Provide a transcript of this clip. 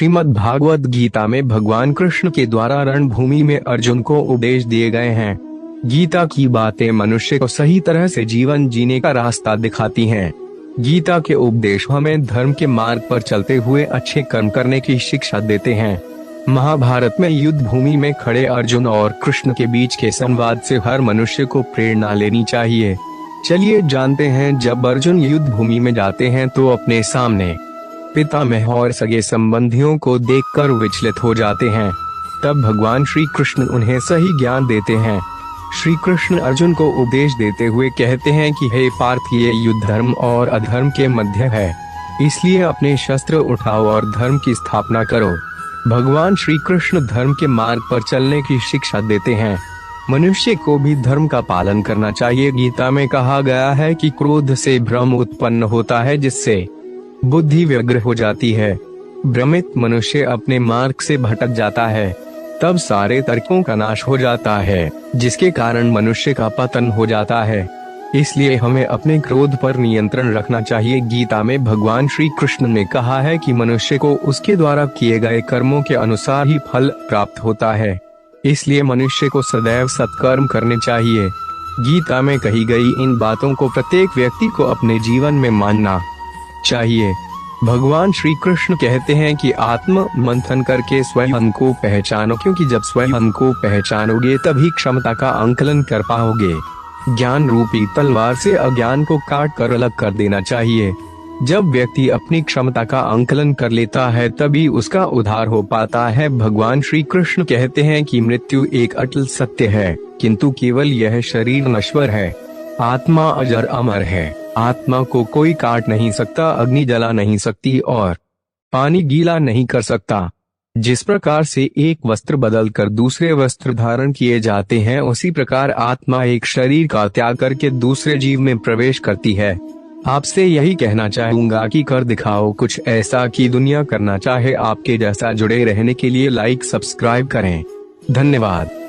श्रीमद् भागवत गीता में भगवान कृष्ण के द्वारा रणभूमि में अर्जुन को उपदेश दिए गए हैं। गीता की बातें मनुष्य को सही तरह से जीवन जीने का रास्ता दिखाती हैं। गीता के उपदेश हमें धर्म के मार्ग पर चलते हुए अच्छे कर्म करने की शिक्षा देते हैं। महाभारत में युद्ध भूमि में खड़े अर्जुन और कृष्ण के बीच के संवाद से हर मनुष्य को प्रेरणा लेनी चाहिए। चलिए जानते हैं, जब अर्जुन युद्ध भूमि में जाते हैं तो अपने सामने पितामह और सगे संबंधियों को देखकर विचलित हो जाते हैं। तब भगवान श्री कृष्ण उन्हें सही ज्ञान देते हैं। श्री कृष्ण अर्जुन को उपदेश देते हुए कहते हैं कि हे पार्थ, ये युद्ध धर्म और अधर्म के मध्य है, इसलिए अपने शस्त्र उठाओ और धर्म की स्थापना करो। भगवान श्री कृष्ण धर्म के मार्ग पर चलने की शिक्षा देते हैं। मनुष्य को भी धर्म का पालन करना चाहिए। गीता में कहा गया है कि क्रोध से भ्रम उत्पन्न होता है, जिससे बुद्धि व्यग्र हो जाती है। भ्रमित मनुष्य अपने मार्ग से भटक जाता है, तब सारे तर्कों का नाश हो जाता है, जिसके कारण मनुष्य का पतन हो जाता है। इसलिए हमें अपने क्रोध पर नियंत्रण रखना चाहिए। गीता में भगवान श्री कृष्ण ने कहा है कि मनुष्य को उसके द्वारा किए गए कर्मों के अनुसार ही फल प्राप्त होता है, इसलिए मनुष्य को सदैव सत्कर्म करने चाहिए। गीता में कही गई इन बातों को प्रत्येक व्यक्ति को अपने जीवन में मानना चाहिए। भगवान श्री कृष्ण कहते हैं कि आत्म मंथन करके स्वयं को पहचानो, क्योंकि जब स्वयं को पहचानोगे तभी क्षमता का आंकलन कर पाओगे। ज्ञान रूपी तलवार से अज्ञान को काट कर अलग कर देना चाहिए। जब व्यक्ति अपनी क्षमता का आंकलन कर लेता है तभी उसका उद्धार हो पाता है। भगवान श्री कृष्ण कहते हैं कि मृत्यु एक अटल सत्य है, किंतु केवल यह शरीर नश्वर है, आत्मा अजर अमर है। आत्मा को कोई काट नहीं सकता, अग्नि जला नहीं सकती और पानी गीला नहीं कर सकता। जिस प्रकार से एक वस्त्र बदल कर दूसरे वस्त्र धारण किए जाते हैं, उसी प्रकार आत्मा एक शरीर का त्याग करके दूसरे जीव में प्रवेश करती है। आपसे यही कहना चाहूंगा कि कर दिखाओ कुछ ऐसा कि दुनिया करना चाहे। आपके जैसा जुड़े रहने के लिए लाइक सब्सक्राइब करें। धन्यवाद।